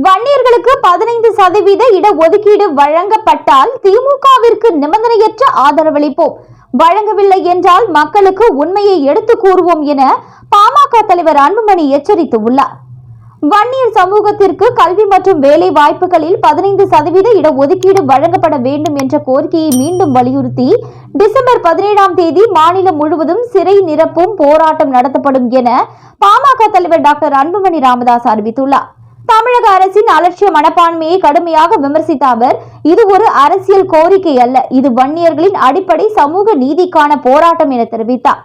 வன்னியர்களுக்கு 15% இடஒதுக்கீடு வழங்கப்பட்டால் திமுகவிற்கு நிபந்தனையற்ற ஆதரவளிப்போம், வழங்கவில்லை என்றால் மக்களுக்கு உண்மையை எடுத்து கூறுவோம் என பாமக தலைவர் அன்புமணி எச்சரித்துள்ளார். வன்னியர் சமூகத்திற்கு கல்வி மற்றும் வேலை வாய்ப்புகளில் 15% இடஒதுக்கீடு வழங்கப்பட வேண்டும் என்ற கோரிக்கையை மீண்டும் வலியுறுத்தி டிசம்பர் 17ஆம் தேதி மாநிலம் முழுவதும் சிறை நிரப்பும் போராட்டம் நடத்தப்படும் என பாமக தலைவர் டாக்டர் அன்புமணி ராமதாஸ் அறிவித்துள்ளார். தமிழக அரசின் அலட்சிய மனப்பான்மையை கடுமையாக விமர்சித்த அவர், இது ஒரு அரசியல் கோரிக்கை அல்ல, இது வன்னியர்களின் அடிப்படை சமூக நீதிக்கான போராட்டம் என தெரிவித்தார்.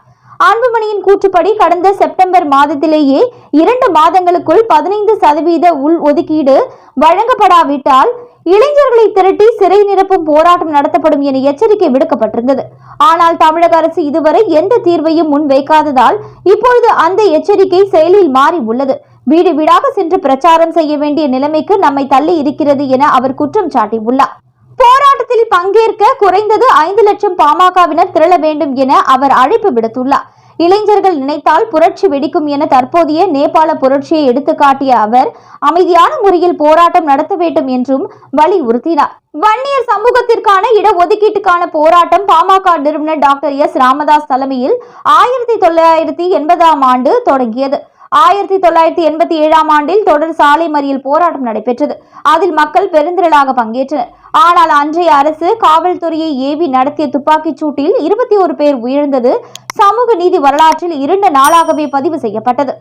அன்புமணியின் கூற்றுப்படி கடந்த செப்டம்பர் மாதத்திலேயே 2 மாதங்களுக்குள் 15% உள் ஒதுக்கீடு வழங்கப்படாவிட்டால் இளைஞர்களை திரட்டி சிறை நிரப்பும் போராட்டம் நடத்தப்படும் என எச்சரிக்கை விடுக்கப்பட்டிருந்தது. ஆனால் தமிழக அரசு இதுவரை எந்த தீர்வையும் முன்வைக்காததால் இப்பொழுது அந்த எச்சரிக்கை செயலில் மாறி உள்ளது. வீடு வீடாக சென்று பிரச்சாரம் செய்ய வேண்டிய நிலைமைக்கு நம்மை தள்ளி இருக்கிறது என அவர் குற்றம் சாட்டியுள்ளார். போராட்டத்தில் பங்கேற்க குறைந்தது 5 லட்சம் பாமகவினர் திரள வேண்டும் என அவர் அழைப்பு விடுத்துள்ளார். இளைஞர்கள் நினைத்தால் புரட்சி வெடிக்கும் என தற்போதைய நேபாள புரட்சியை எடுத்துக்காட்டிய அவர் அமைதியான முறையில் போராட்டம் நடத்த வேண்டும் என்றும் வலியுறுத்தினார். வன்னியர் சமூகத்திற்கான இடஒதுக்கீட்டுக்கான போராட்டம் பாமக நிறுவனர் டாக்டர் எஸ். ராமதாஸ் தலைமையில் 1980ஆம் ஆண்டு தொடங்கியது. 1987ஆம் ஆண்டில் தொடர் சாலை மறியல் போராட்டம் நடைபெற்றது. அதில் மக்கள் பெருந்திரளாக பங்கேற்றனர். ஆனால் அன்றைய அரசு காவல்துறையை ஏவி நடத்திய துப்பாக்கிச் சூட்டில் 21 பேர் உயிரிழந்தது சமூக நீதி வரலாற்றில் 2 நாளாகவே பதிவு செய்யப்பட்டது.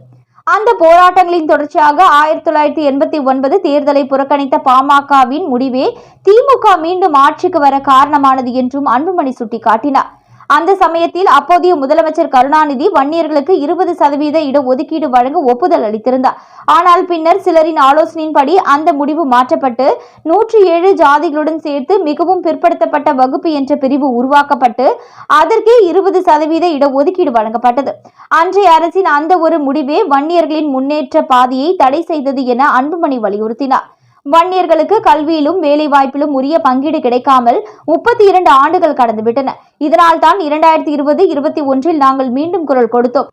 அந்த போராட்டங்களின் தொடர்ச்சியாக 1989 தேர்தலை புறக்கணித்த பாமகவின் முடிவே திமுக மீண்டும் ஆட்சிக்கு வர காரணமானது என்றும் அன்புமணி சுட்டிக்காட்டினார். அந்த சமயத்தில் அப்போதைய முதலமைச்சர் கருணாநிதி வன்னியர்களுக்கு 20% இடஒதுக்கீடு வழங்க ஒப்புதல் அளித்திருந்தார். ஆனால் பின்னர் சிலரின் ஆலோசனையின்படி அந்த முடிவு மாற்றப்பட்டு 107 ஜாதிகளுடன் சேர்த்து மிகவும் பிற்படுத்தப்பட்ட வகுப்பு என்ற பிரிவு உருவாக்கப்பட்டு அதற்கே 20% இடஒதுக்கீடு வழங்கப்பட்டது. அன்றைய அரசின் அந்த ஒரு முடிவே வன்னியர்களின் முன்னேற்ற பாதையை தடை செய்தது என அன்புமணி வலியுறுத்தினார். வன்னியர்களுக்கு கல்வியிலும் வேலை வாய்ப்பிலும் உரிய பங்கீடு கிடைக்காமல் 32 ஆண்டுகள் கடந்துவிட்டன. இதனால் தான் 2020-21 நாங்கள் மீண்டும் குரல் கொடுத்தோம்.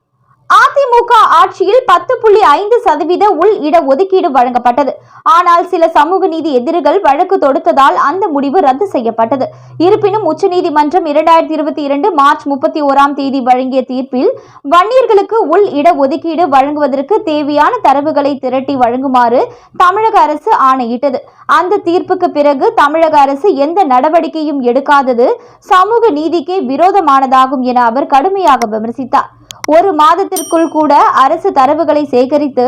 அதிமுக ஆட்சியில் 10.5% உள் இடஒதுக்கீடு வழங்கப்பட்டது. ஆனால் சில சமூக நீதி எதிரிகள் வழக்கு தொடுத்ததால் அந்த முடிவு ரத்து செய்யப்பட்டது. இருப்பினும் உச்சநீதிமன்றம் 2022 மார்ச் 31ஆம் தேதி வழங்கிய தீர்ப்பில் வன்னியர்களுக்கு உள் இடஒதுக்கீடு வழங்குவதற்கு தேவையான தரவுகளை திரட்டி வழங்குமாறு தமிழக அரசு ஆணையிட்டது. அந்த தீர்ப்புக்கு பிறகு தமிழக அரசு எந்த நடவடிக்கையும் எடுக்காதது சமூக நீதிக்கே விரோதமானதாகும் என அவர் கடுமையாக விமர்சித்தார். 1 மாதத்திற்குள் கூட அரசு தரவுகளை சேகரித்து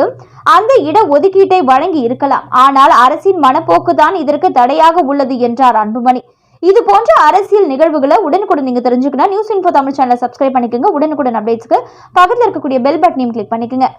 அந்த இடஒதுக்கீட்டை வழங்கி இருக்கலாம். ஆனால் அரசின் மனப்போக்குதான் இதற்கு தடையாக உள்ளது என்றார் அன்புமணி. இது போன்ற அரசியல் நிகழ்வுகளை உடனுக்குடன் நீங்க தெரிஞ்சுக்கணும். நியூஸ் இன்ஃபோ தமிழ் சேனலை சப்ஸ்கிரைப் பண்ணிக்கோங்க. உடனுக்குடன் அப்டேட்ஸ்க்கு பக்கத்தில் இருக்கக்கூடிய பெல் பட்டனையும் கிளிக் பண்ணிக்கோங்க.